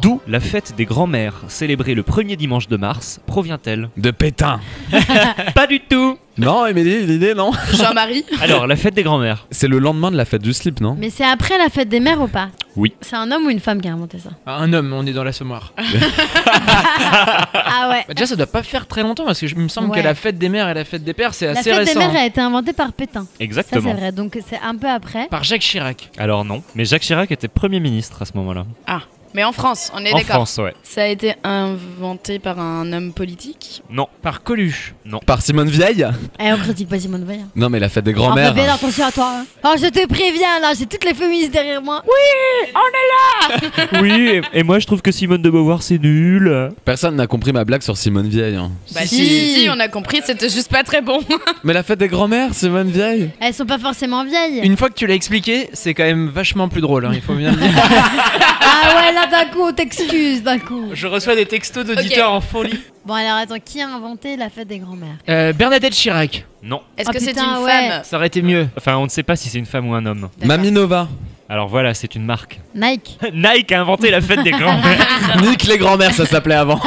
D'où la fête des grands-mères, célébrée le premier dimanche de mars, provient-elle? De Pétain. Pas du tout. Non, Émilie, l'idée non. Jean-Marie. Alors, la fête des grands-mères. C'est le lendemain de la fête du slip, non? Mais c'est après la fête des mères ou pas? Oui. C'est un homme ou une femme qui a inventé ça? Ah, un homme, on est dans la Saumur. Ah ouais. Bah, déjà, ça doit pas faire très longtemps parce que il me semble Ouais. que la fête des mères et la fête des pères, c'est La assez fête des récent. mères a été inventée par Pétain. Ça Exactement. c'est vrai, donc c'est un peu après. Par Jacques Chirac. Alors non, mais Jacques Chirac était Premier ministre à ce moment-là. Mais en France, on est En d'accord. France, ouais. Ça a été inventé par un homme politique. Non. Par Coluche. Non. Par Simone Vieille? Eh, on critique pas Simone Veil. Non, mais la fête des Oh, grands-mères. fais bien attention à toi. Hein. Oh, je te préviens, là, j'ai toutes les féministes derrière moi. Oui, et moi je trouve que Simone de Beauvoir c'est nul. Personne n'a compris ma blague sur Simone Vieille. Hein. Bah Si. si, on a compris, c'était juste pas très bon. Mais la fête des grands-mères, Simone Vieille? Elles sont pas forcément vieilles. Une fois que tu l'as expliqué, c'est quand même vachement plus drôle, hein, il faut bien le dire. Ah ouais, là, d'un coup, on t'excuse, d'un coup. Je reçois des textos d'auditeurs en folie. Bon, alors, attends, qui a inventé la fête des grands-mères? Bernadette Chirac. Non. Est-ce Oh, que c'est putain, une ouais. femme? Ça aurait été mieux. Enfin, on ne sait pas si c'est une femme ou un homme. Mamie Nova. Alors voilà, c'est une marque. Nike. Nike a inventé la fête des grands-mères. Nique les grands-mères, ça s'appelait avant.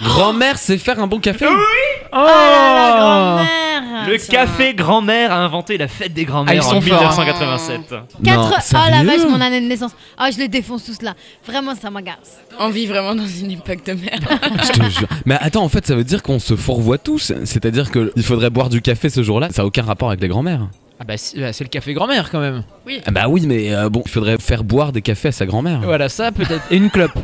Grand-mère, c'est faire un bon café? Oh là là, grand-mère. Le café grand-mère a inventé la fête des Ah, ils grands-mères en sont forts, 1987. Non, Oh la sérieux? vache, mon année de naissance. Ah, je les défonce tous là. Vraiment, ça m'agace. On vit vraiment dans une époque de merde. Je te jure. Mais attends, en fait, ça veut dire qu'on se fourvoie tous. C'est-à-dire qu'il faudrait boire du café ce jour-là. Ça n'a aucun rapport avec les grands-mères. Ah bah c'est le café grand-mère quand même. Ah bah oui, mais bon, il faudrait faire boire des cafés à sa grand-mère. Voilà, ça peut-être. Et une clope.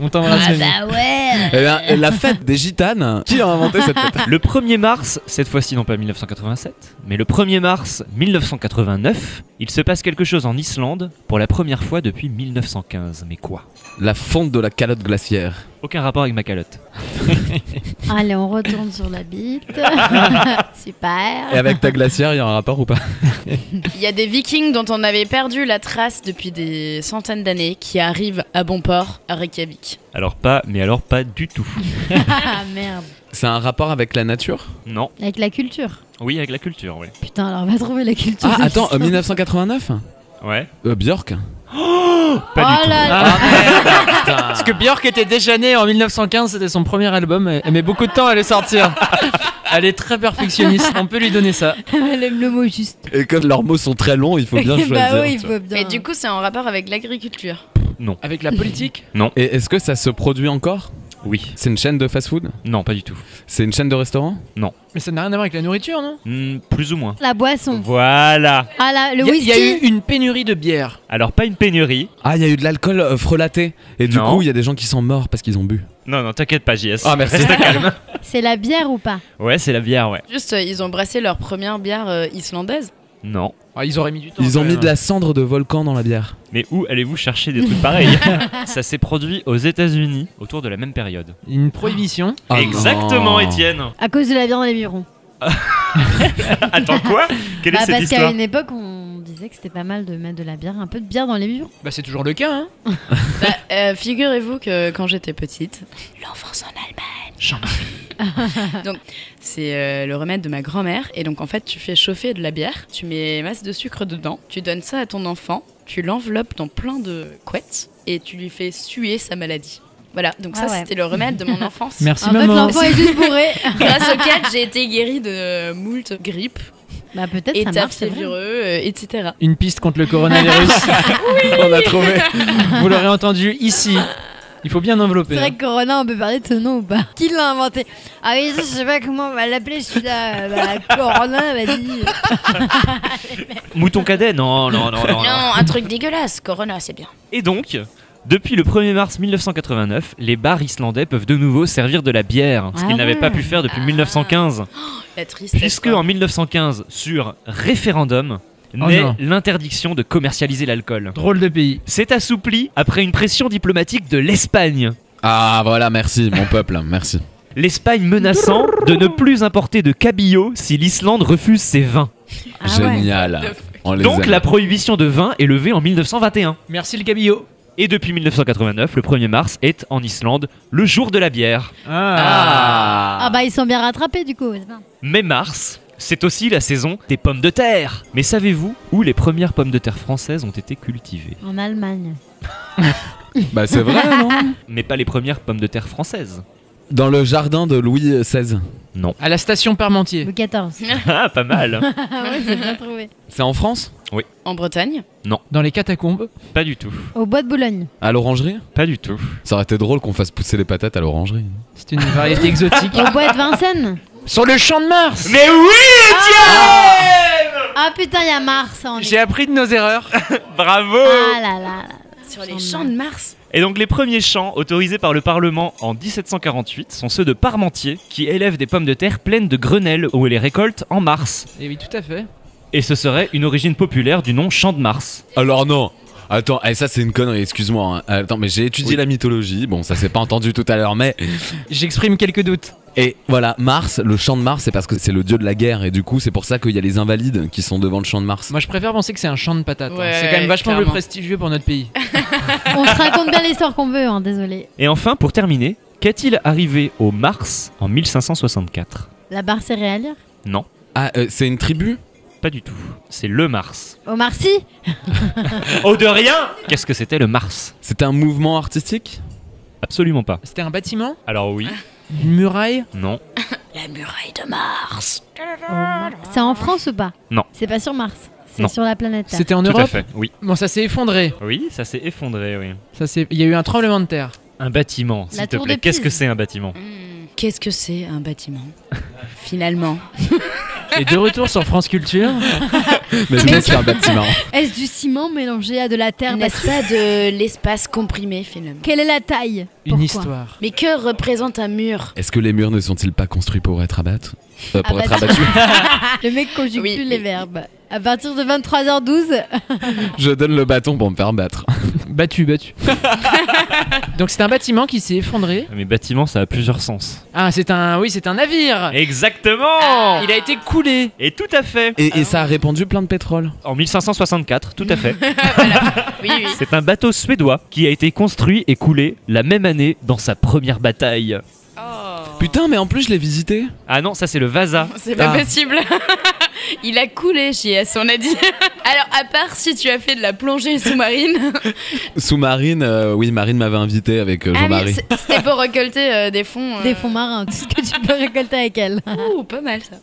On t'embrasse. Mamie. ouais. Eh bien, la fête des gitanes, qui a inventé cette fête? Le 1er mars, cette fois-ci non pas 1987, mais le 1er mars 1989, il se passe quelque chose en Islande pour la première fois depuis 1915. Mais quoi? La fonte de la calotte glaciaire. Aucun rapport avec ma calotte. Allez, on retourne sur la bite. Super. Et avec ta glacière, il y a un rapport ou pas? Il y a des vikings dont on avait perdu la trace depuis des centaines d'années qui arrivent à bon port, à Reykjavik. Alors pas, mais alors pas du tout. Ah merde. C'est un rapport avec la nature? Non. Avec la culture. Oui, avec la culture, oui. Putain, alors on va trouver la culture. Ah, de attends, l'Islande. Ouais. 1989? Björk? Pas Oh du tout. là là. Parce que Björk était déjà née en 1915, c'était son premier album. Elle met beaucoup de temps à le sortir. Elle est très perfectionniste, on peut lui donner ça. Elle aime le mot juste. Et comme leurs mots sont très longs, il faut bien choisir. Bah oui, il tu vois. faut bien. Mais du coup, c'est en rapport avec l'agriculture. Non. Avec la politique. Et est-ce que ça se produit encore? Oui. C'est une chaîne de fast-food? Non, pas du tout. C'est une chaîne de restaurant? Mais ça n'a rien à voir avec la nourriture, non? Plus ou moins. La boisson. Voilà. Ah là, le Il whisky. y a eu une pénurie de bière. Alors pas une pénurie. Ah, il y a eu de l'alcool frelaté. Et du Non. coup, il y a des gens qui sont morts parce qu'ils ont bu. Non, non, t'inquiète pas, JS. Ah, merci. Reste calme. C'est la bière ou pas? Ouais, c'est la bière, ouais. Juste, ils ont brassé leur première bière islandaise. Non. Ah, ils auraient mis du temps. Ils ont quand mis même. de la cendre de volcan dans la bière. Mais où allez-vous chercher des trucs pareils? Ça s'est produit aux États-Unis autour de la même période. Une prohibition. Ah Exactement, non. Étienne. À cause de la bière dans les biberons. Attends, quoi? Quelle est Bah, cette parce qu'à histoire? une époque, on disait que c'était pas mal de mettre de la bière, un peu de bière dans les biberons. Bah c'est toujours le cas, hein. Figurez-vous que quand j'étais petite, l'enfance en Allemagne. Donc, c'est le remède de ma grand-mère. Et donc, en fait, tu fais chauffer de la bière, tu mets masse de sucre dedans, tu donnes ça à ton enfant, tu l'enveloppes dans plein de couettes et tu lui fais suer sa maladie. Voilà, donc Ah ça, ouais. c'était le remède de mon enfance. Merci En fait, maman. l'enfant est juste bourré. Grâce auquel j'ai été guérie de moult grippe, Bah, peut-être ça étapes marche, c'est vrai. fiévreux, etc. Une piste contre le coronavirus. On a trouvé. Vous l'aurez entendu ici. Il faut bien envelopper. C'est vrai hein. que Corona, on peut parler de ce nom ou pas? Qui l'a inventé? Ah oui, ça, je sais pas comment on va l'appeler celui-là. Bah, Corona, vas-y. Mouton cadet? Non, non, non, non. non. Non, un truc dégueulasse, Corona, c'est bien. Et donc, depuis le 1er mars 1989, les bars islandais peuvent de nouveau servir de la bière, ce Ah qu'ils n'avaient ouais. pas pu faire depuis 1915. La tristesse. Puisque quoi. en 1915, sur référendum, Oh naît non. l'interdiction de commercialiser l'alcool. Drôle de pays. C'est assoupli après une pression diplomatique de l'Espagne. Ah, voilà, merci, mon peuple, merci. L'Espagne menaçant de ne plus importer de cabillaud si l'Islande refuse ses vins. Ah ouais. Génial. On les Donc aime. la prohibition de vin est levée en 1921. Merci le cabillaud. Et depuis 1989, le 1er mars est en Islande le jour de la bière. Ah bah, ils sont bien rattrapés du coup. c'est bien. Mais mars, c'est aussi la saison des pommes de terre. Mais savez-vous où les premières pommes de terre françaises ont été cultivées? En Allemagne. Bah, c'est vrai, non? Mais pas les premières pommes de terre françaises. Dans le jardin de Louis XVI. Non. À la station Parmentier. Louis XIV. Ah, pas mal. Ah ouais, c'est bien trouvé. C'est en France? En Bretagne. Dans les catacombes. Pas du tout. Au bois de Boulogne. À l'orangerie? Pas du tout. Ça aurait été drôle qu'on fasse pousser les patates à l'orangerie. C'est une variété exotique. Au bois de Vincennes. Sur le champ de Mars. Mais oui, Étienne! Ah putain, il y a Mars. J'ai appris de nos erreurs. Bravo. Ah là là. Sur les champs de Mars. Et donc les premiers champs autorisés par le Parlement en 1748 sont ceux de Parmentier, qui élèvent des pommes de terre pleines de grenelles où elle les récolte en mars. Et oui, tout à fait. Et ce serait une origine populaire du nom champ de Mars. Alors non. Attends, ça c'est une connerie, excuse-moi. Hein. Attends, mais j'ai étudié la mythologie. Bon, ça s'est pas entendu tout à l'heure, mais... J'exprime quelques doutes. Et voilà, Mars, le champ de Mars, c'est parce que c'est le dieu de la guerre. Et du coup, c'est pour ça qu'il y a les invalides qui sont devant le champ de Mars. Moi, je préfère penser que c'est un champ de patates. Ouais, c'est quand même vachement clairement. plus prestigieux pour notre pays. On se raconte bien l'histoire qu'on veut, hein, désolé. Et enfin, pour terminer, qu'est-il arrivé au Mars en 1564 ? La barre céréalière. Non, Ah, c'est une tribu? pas du tout. C'est le Mars. Au Marcy. Oh de rien. Qu'est-ce que c'était le Mars ? C'était un mouvement artistique? Absolument pas. C'était un bâtiment? Alors oui, Une muraille? non, La muraille de Mars. C'est en France ou pas? Non. C'est pas sur Mars. C'est Non. sur la planète Terre. C'était en tout Europe? à fait, oui. Bon, ça s'est effondré. Oui, ça s'est effondré, oui. Il y a eu un tremblement de terre. Un bâtiment, La s'il te tour plaît. de Qu'est-ce Pise. que c'est un bâtiment ? Qu'est-ce que c'est un bâtiment? Finalement. Et de retour sur France Culture. Mais c'est un bâtiment. Est-ce du ciment mélangé à de la terre? N'est-ce pas de l'espace comprimé finalement? Quelle est la taille? Une Pourquoi? histoire. Mais que représente un mur? Est-ce que les murs ne sont-ils pas construits pour être abattus? Pour être Abattus. abattus. Le mec conjugue Oui, plus oui. les verbes. À partir de 23h12, Je donne le bâton pour me faire battre. Battu. Donc c'est un bâtiment qui s'est effondré. Mais bâtiment, ça a plusieurs sens. Ah, c'est un navire. Exactement. Il a été coulé. Et tout à fait. Et ça a répandu plein de pétrole. En 1564, tout à fait. Oui. C'est un bateau suédois qui a été construit et coulé la même année dans sa première bataille. Putain, mais en plus je l'ai visité. Ah non, ça c'est le Vasa. C'est pas Ah. possible. Il a coulé, JS, on a dit. Alors, à part si tu as fait de la plongée sous-marine. Sous-marine, oui, Marine m'avait invité avec Ah oui, Jean-Marie. c'était pour récolter des fonds. des fonds marins, tout ce que tu peux récolter avec elle. Ouh, pas mal ça.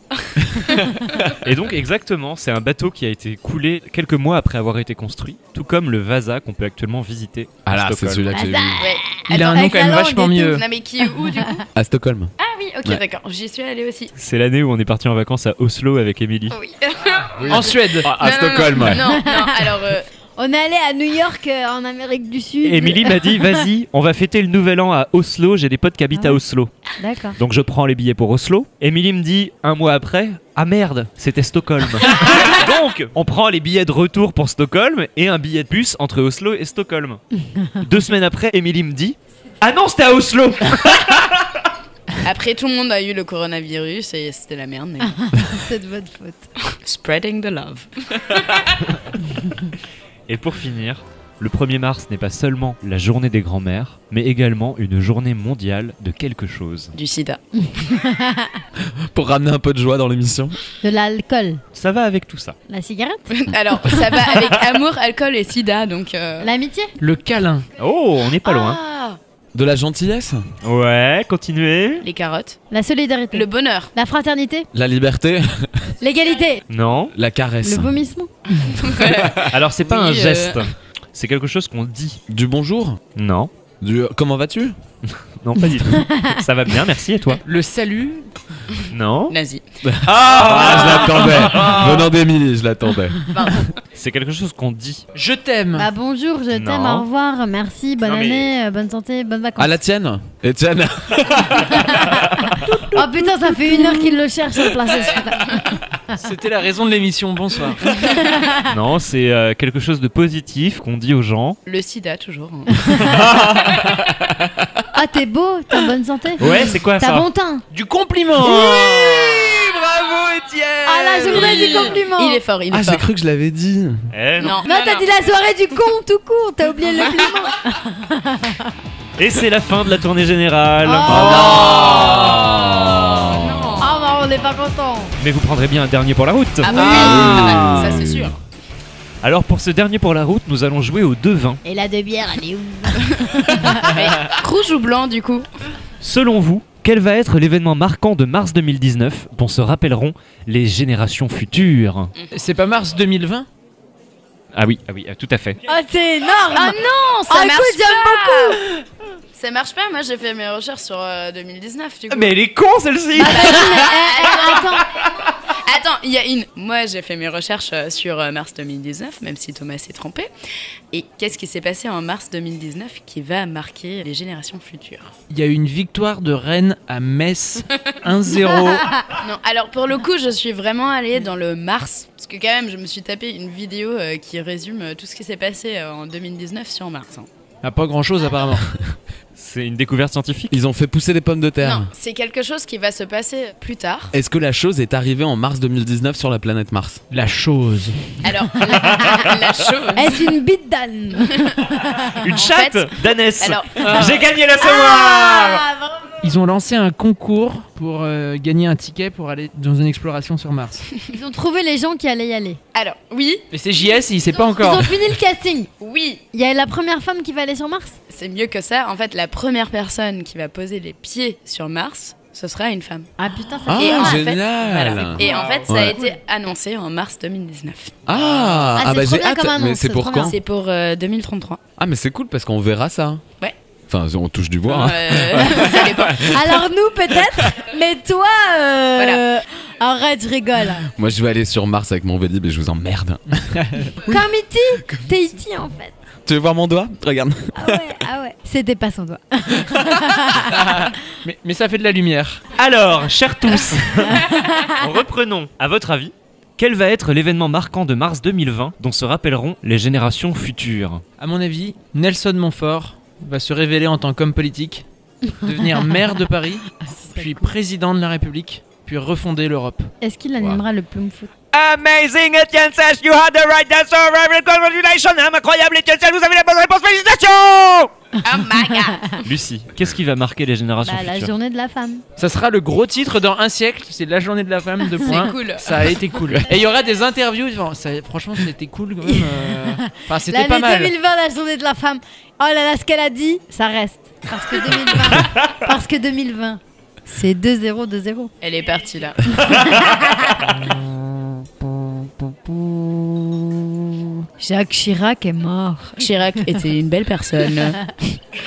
Et donc exactement, c'est un bateau qui a été coulé quelques mois après avoir été construit, tout comme le Vasa qu'on peut actuellement visiter Ah à là, c'est Stockholm. celui-là que j'ai vu. Ouais. Il a un Attends, nom avec quand même la langue vachement et tout. mieux. Non, mais qui est où du coup? À Stockholm. Ah oui, ok, Ouais. d'accord. J'y suis allée aussi. C'est l'année où on est parti en vacances à Oslo avec Émilie. Oui. En Suède. À Stockholm, ouais. Non, alors. On est allé à New York, en Amérique du Sud. Et Émilie m'a dit, vas-y, on va fêter le nouvel an à Oslo, j'ai des potes qui habitent Ah à ouais. Oslo. D'accord. Donc je prends les billets pour Oslo. Émilie me dit, un mois après, ah merde, c'était Stockholm. Donc on prend les billets de retour pour Stockholm et un billet de bus entre Oslo et Stockholm. 2 semaines après, Émilie me dit, ah non, c'était à Oslo. Après, tout le monde a eu le coronavirus et c'était la merde. Mais... C'est de votre faute. Spreading the love. Et pour finir, le 1er mars n'est pas seulement la journée des grands-mères, mais également une journée mondiale de quelque chose. Du sida. Pour ramener un peu de joie dans l'émission. De l'alcool. Ça va avec tout ça. La cigarette. Alors, ça va avec amour, alcool et sida, donc. L'amitié. Le câlin. Oh, on n'est pas loin. Ah, De la gentillesse. Ouais, continuez. les carottes. La solidarité. Le bonheur. La fraternité. La liberté. L'égalité. Non. La caresse. Le vomissement. Alors c'est pas Oui, un geste. C'est quelque chose qu'on dit. Du bonjour. Non. Du comment vas-tu? Non, pas du tout. Ça va bien, merci. Et toi? Le salut. Non. Nazi. Ah, je l'attendais. Venant d'Émilie, je l'attendais. C'est quelque chose qu'on dit. Je t'aime. Bah bonjour, je t'aime, Non. au revoir, merci, bonne Non, mais- année, bonne santé, bonnes vacances. Ah, la tienne? Etienne. Oh putain, ça fait 1 heure qu'il le cherche sur le placé. celui-là. C'était la raison de l'émission. Bonsoir. Non, c'est quelque chose de positif qu'on dit aux gens. Le sida, toujours. Ah, t'es beau, t'as bonne santé. Ouais, c'est quoi T'as ça? bon teint. Du compliment. Bravo, Etienne. Ah, la journée du compliment. Il est fort, il est Ah, fort. j'ai cru que je l'avais dit. Eh, non. Non, Non, t'as dit la soirée du con tout court, t'as oublié le compliment. Et c'est la fin de la tournée générale. Oh. Bravo. Ah bah on n'est pas content. Mais vous prendrez bien un dernier pour la route. Ah bah oui, ça c'est sûr. Alors pour ce dernier pour la route, nous allons jouer aux 2 vins. Et la de bière, elle est où? Mais, rouge ou blanc du coup? Selon vous, quel va être l'événement marquant de mars 2019 dont se rappelleront les générations futures? C'est pas mars 2020? Ah oui, tout à fait. Oh, c'est énorme. Ah non, ça Ah, marche écoute, j'aime pas. Ça marche pas. Moi, j'ai fait mes recherches sur 2019 du coup. Mais elle est con celle-ci. Bah, vas-y, mais, attends. attends, il y a une. Moi, j'ai fait mes recherches sur mars 2019, même si Thomas s'est trompé. Et qu'est-ce qui s'est passé en mars 2019 qui va marquer les générations futures? Il y a eu une victoire de Rennes à Metz, 1-0. Non, alors pour le coup, je suis vraiment allée dans le mars. Parce que quand même, je me suis tapé une vidéo qui résume tout ce qui s'est passé en 2019 sur Mars. Ah, pas grand-chose apparemment. C'est une découverte scientifique? Ils ont fait pousser des pommes de terre. Non, c'est quelque chose qui va se passer plus tard. Est-ce que la chose est arrivée en mars 2019 sur la planète Mars? La chose. Alors, la chose... Est-ce une bite d'âne? Une chatte d'ânesse. Alors, J'ai gagné la savoir. Ils ont lancé un concours pour gagner un ticket pour aller dans une exploration sur Mars. Ils ont trouvé les gens qui allaient y aller. alors, oui, Mais c'est JS, il sait pas Ils encore. ont fini le casting. oui, Il y a la première femme qui va aller sur Mars. c'est mieux que ça. En fait, la première personne qui va poser les pieds sur Mars, ce sera une femme. Ah putain, ça Ah, Et en fait, génial. voilà. Et en fait, ça a Ouais. été annoncé en mars 2019. Ah, c'est bah trop j'ai bien hâte. comme annonce, Mais c'est c'est pour trop quand? bien. C'est pour 2033. Ah, mais c'est cool parce qu'on verra ça. Ouais. Enfin, on touche du bois. hein. Ça dépend. Alors nous peut-être, mais toi, Voilà. arrête, je rigole. Moi, je vais aller sur Mars avec mon Vélib et je vous emmerde. Comme E.T. T'es E.T. en fait. Tu veux voir mon doigt? Regarde. Ah ouais. C'était pas son doigt. Mais ça fait de la lumière. Alors, chers tous, reprenons. À votre avis, quel va être l'événement marquant de mars 2020 dont se rappelleront les générations futures? À mon avis, Nelson Montfort va se révéler en tant qu'homme politique, devenir maire de Paris, puis président de la République, puis refonder l'Europe. Est-ce qu'il animera le plume foot? Amazing, Etienne Sèche, you had the right answer. Congratulations, incroyable, Etienne Sèche, vous avez la bonne réponse. Félicitations. Oh my god. Lucie, qu'est-ce qui va marquer les générations La futures? journée de la femme. Ça sera le gros titre dans un siècle, c'est la journée de la femme, de points. C'est cool. Ça a été cool. Et il y aura des interviews, franchement c'était cool quand même. Enfin c'était pas L'année mal. 2020, la journée de la femme. Oh là là, ce qu'elle a dit, ça reste. Parce que 2020, parce que 2020, c'est 2-0-2-0. Elle est partie là. Jacques Chirac est mort. Chirac était une belle personne.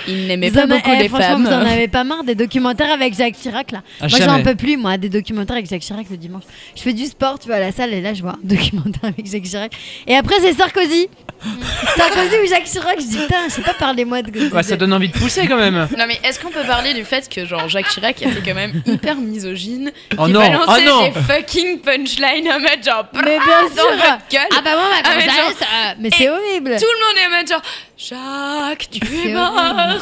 Il n'aimait Vous pas en a- beaucoup les franchement, femmes. vous en avez pas marre des documentaires avec Jacques Chirac là? Ah, Moi jamais. j'en peux plus, moi, des documentaires avec Jacques Chirac le dimanche. Je fais du sport, tu vois, à la salle et là je vois un documentaire avec Jacques Chirac. Et après c'est Sarkozy. Sarkozy ou Jacques Chirac, je dis putain, je sais pas, parlez-moi de. Ouais, ça donne envie de pousser quand même. Non mais est-ce qu'on peut parler du fait que genre Jacques Chirac était quand même hyper misogyne, Oh qui non, balançait oh non. des fucking punchlines à mettre genre Mais bien sûr. dans votre gueule. Ah bah moi, Ah, mais ça, genre- ça- mais c'est horrible. Tout le monde est à mettre genre Jacques, tu C'est es mort,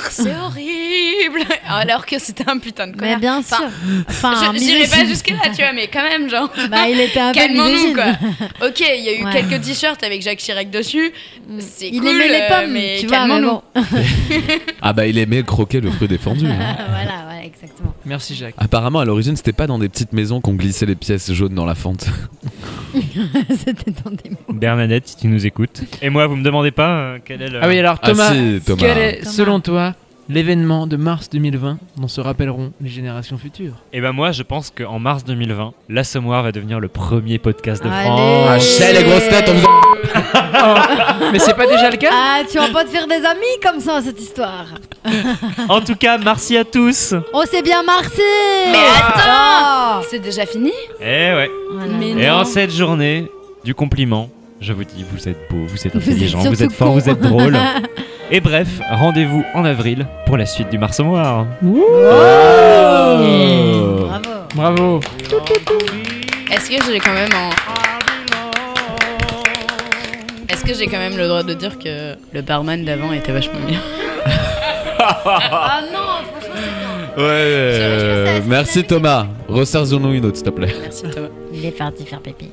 c'est horrible. Alors que c'était un putain de Mais connard. bien sûr. Enfin, Je j'irai pas misogyne. jusque là, tu vois, mais quand même genre. Bah il était un peu Calmons-nous misogyne. quoi. Ok, il y a eu Ouais. quelques t-shirts avec Jacques Chirac dessus. C'est Il cool, aimait les pommes, mais tu vois, mais calmons-nous. bon. Ah, bah il aimait croquer le fruit défendu. hein. Voilà, exactement. Merci Jacques. Apparemment, à l'origine, c'était pas dans des petites maisons qu'on glissait les pièces jaunes dans la fente. C'était dans des mots. Bernadette, si tu nous écoutes. Et moi, vous me demandez pas quel est le... Ah oui alors Ah Thomas, si, Thomas. quel est Thomas. selon toi l'événement de mars 2020 dont se rappelleront les générations futures? Et ben moi, je pense qu'en mars 2020, l'Assommoir va devenir le premier podcast de Allez. France. Ah, chez les grosses têtes, on vous Mais c'est pas déjà le cas? Ah, tu vas pas te faire des amis comme ça, cette histoire. En tout cas, merci à tous. On s'est bien marché. Mais attends, Oh. c'est déjà fini? Eh ouais. Voilà. Mais Et non. en cette journée du compliment, je vous dis, vous êtes beau, vous êtes Vous êtes intelligent, vous surtout êtes fort, con. vous êtes drôle. Et bref, rendez-vous en avril pour la suite du Mars-Moir. Bravo. Bravo. Est-ce que j'ai quand même Est-ce que j'ai quand même le droit de dire que le barman d'avant était vachement bien? Ah non, franchement, c'est bien. Ouais, merci Thomas. Resserre-nous une autre, s'il te plaît. Merci Thomas. Il est parti faire pipi.